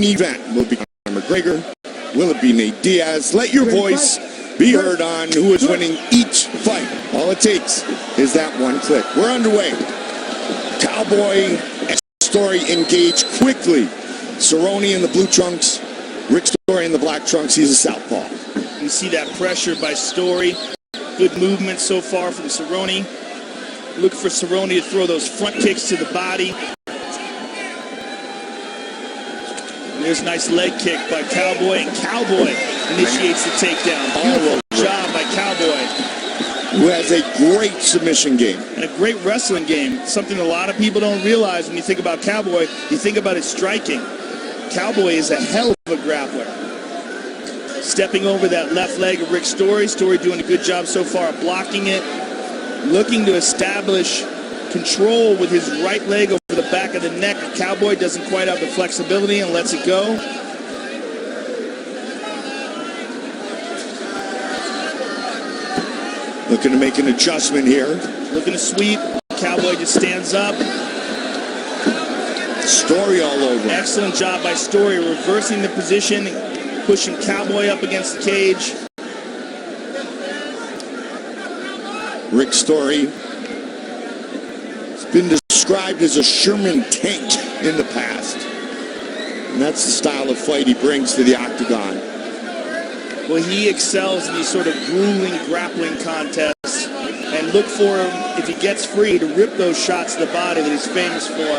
event will be Conor McGregor. Will it be Nate Diaz? Let your voice be heard on who is winning each fight. All it takes is that one click. We're underway. Cowboy and Story engage quickly. Cerrone in the blue trunks, Rick Story in the black trunks. He's a southpaw. You see that pressure by Story. Good movement so far from Cerrone. Look for Cerrone to throw those front kicks to the body. And there's a nice leg kick by Cowboy, and Cowboy initiates the takedown. Beautiful job by Cowboy. Who has a great submission game. And a great wrestling game. Something a lot of people don't realize when you think about Cowboy. You think about his striking. Cowboy is a hell of a grappler. Stepping over that left leg of Rick Story. Story doing a good job so far of blocking it. Looking to establish control with his right leg over the back of the neck. Cowboy doesn't quite have the flexibility and lets it go. Looking to make an adjustment here. Looking to sweep. Cowboy just stands up. Story all over. Excellent job by Story, reversing the position, pushing Cowboy up against the cage. Rick Story has been described as a Sherman tank in the past. And that's the style of fight he brings to the octagon. Well, he excels in these sort of grueling grappling contests. And look for him, if he gets free, to rip those shots to the body that he's famous for.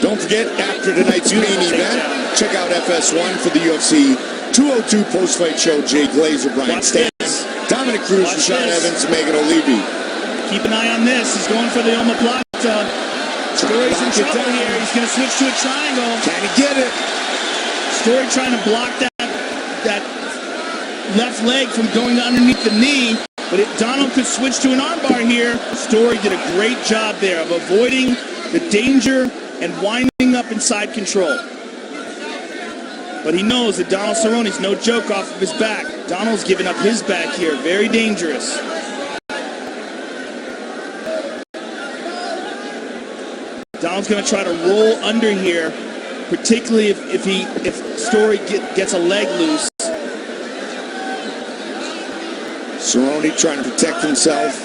Don't forget, after tonight's main event, check out FS1 for the UFC 202 post-fight show. Jay Glazer, Brian Stantz, Dominic Cruz, Rashawn Evans, Megan O'Leary. Keep an eye on this. He's going for the omoplata. Story's in trouble here. He's going to switch to a triangle. Can he get it? Story trying to block that left leg from going underneath the knee. But Donald could switch to an armbar here. Story did a great job there of avoiding the danger and winding up inside control. But he knows that Donald Cerrone's no joke off of his back. Donald's giving up his back here. Very dangerous. Donald's going to try to roll under here, particularly if Story gets a leg loose. Cerrone trying to protect himself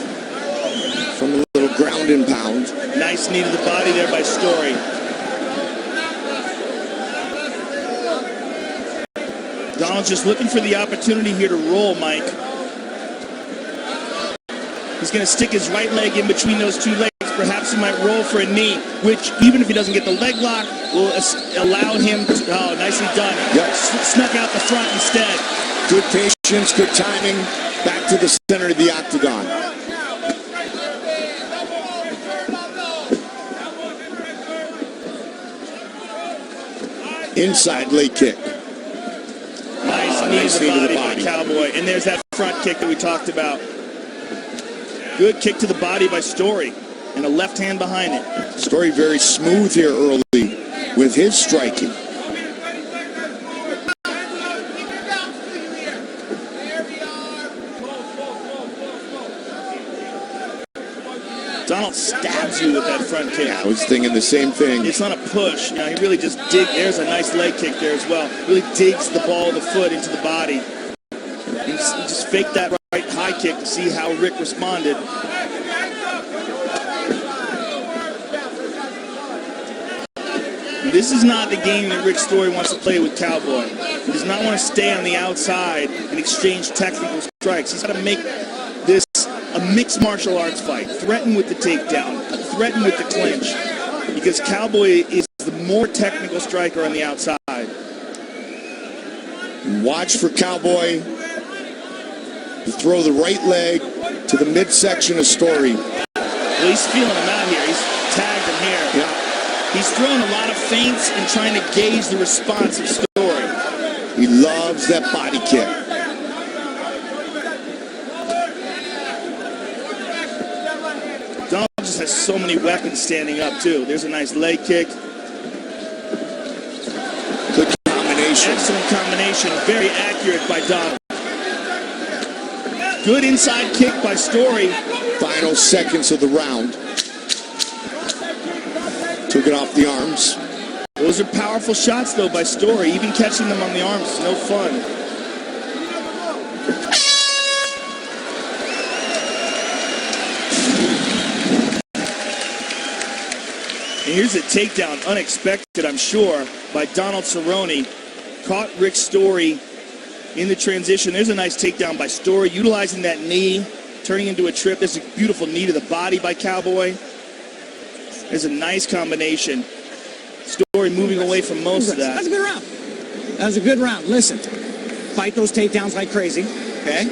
from a little ground and pound. Nice knee to the body there by Story. Donald's just looking for the opportunity here to roll, Mike. He's going to stick his right leg in between those two legs. Perhaps he might roll for a knee, which, even if he doesn't get the leg lock, will allow him to... Oh, nicely done. Yep. Snuck out the front instead. Good patience, good timing. Back to the center of the octagon. Inside leg kick. Nice knee to the body by Cowboy. And there's that front kick that we talked about. Good kick to the body by Story. And a left hand behind it. Story very smooth here early with his striking. Donald stabs you with that front kick. Yeah, I was thinking the same thing. It's not a push. You know, he really just there's a nice leg kick there as well. Really digs the ball of the foot into the body. He just faked that right high kick to see how Rick responded. This is not the game that Rick Story wants to play with Cowboy. He does not want to stay on the outside and exchange technical strikes. He's got to make this a mixed martial arts fight. Threaten with the takedown. Threaten with the clinch. Because Cowboy is the more technical striker on the outside. Watch for Cowboy to throw the right leg to the midsection of Story. Well, he's feeling him out here. He's tagged him here. Yeah. He's throwing a lot of feints and trying to gauge the response of Story. He loves that body kick. Donald just has so many weapons standing up, too. There's a nice leg kick. Good combination. Excellent combination. Very accurate by Donald. Good inside kick by Story. Final seconds of the round. Took it off the arms. Well, Those are powerful shots, though, by Story. Even catching them on the arms is no fun. And here's a takedown, unexpected, I'm sure, by Donald Cerrone. Caught Rick Story in the transition. There's a nice takedown by Story, utilizing that knee, turning into a trip. There's a beautiful knee to the body by Cowboy. There's a nice combination. Story moving away from most of that. That's a good round. That was a good round. Listen, fight those takedowns like crazy, okay?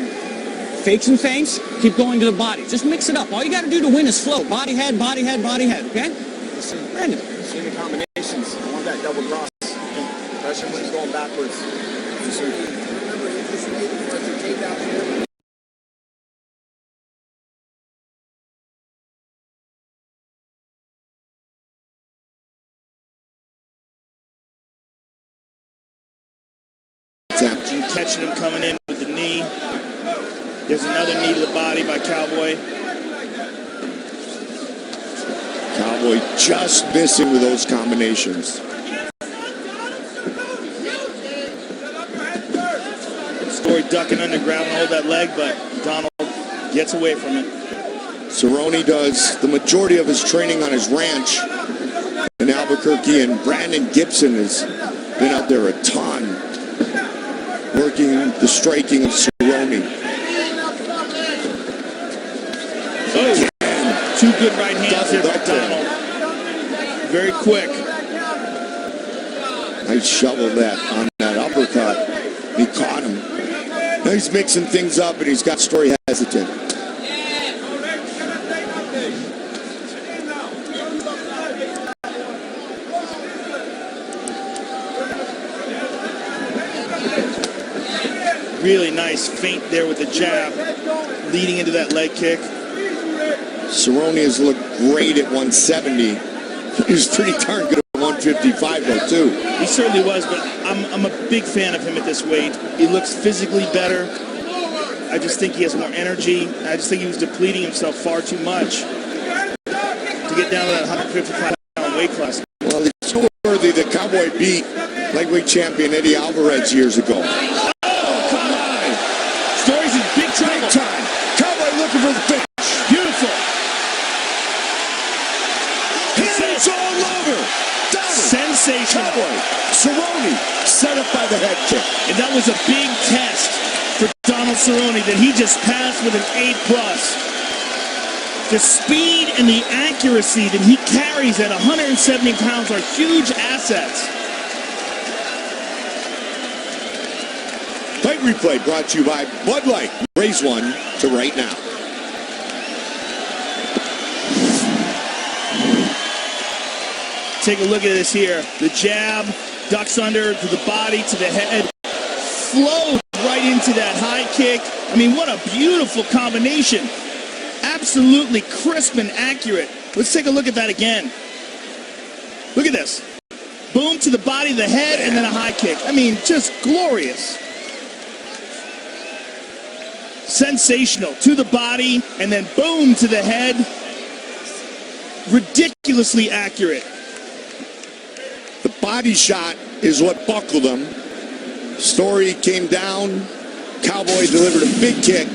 Fakes and feints, keep going to the body. Just mix it up. All you got to do to win is flow. Body, head, okay? Listen, Brandon. See the combinations. I want that double cross. Especially when he's going backwards. Remember, you just made the first takedown here. Catching him coming in with the knee. There's another knee to the body by Cowboy. Cowboy just missing with those combinations. Story ducking under, grabbing hold of that leg, but Donald gets away from it. Cerrone does the majority of his training on his ranch in Albuquerque, and Brandon Gibson has been out there a ton, working the striking of Cerrone. Oh, two good right hands there by Donald. Very quick. Nice shovel that on that uppercut. He caught him. Now he's mixing things up, and he's got Story hesitant. Really nice feint there with the jab, leading into that leg kick. Cerrone has looked great at 170. He was pretty darn good at 155, though, too. He certainly was, but I'm a big fan of him at this weight. He looks physically better. I just think he has more energy. I just think he was depleting himself far too much to get down to that 155-pound weight class. Well, it's so worthy that Cowboy beat lightweight champion Eddie Alvarez years ago. Story's in big trouble. Big time. Cowboy looking for the finish. Beautiful. Hands all over. Sensational. Cowboy. Cerrone set up by the head kick. And that was a big test for Donald Cerrone that he just passed with an A+. The speed and the accuracy that he carries at 170 pounds are huge assets. Fight replay brought to you by Bud Light. Raise one to right now. Take a look at this here. The jab, ducks under to the body, to the head, flows right into that high kick. I mean, what a beautiful combination. Absolutely crisp and accurate. Let's take a look at that again. Look at this. Boom to the body, the head, and then a high kick. I mean, just glorious. Sensational. To the body, and then boom to the head. Ridiculously accurate. The body shot is what buckled him. Story came down. Cowboy delivered a big kick.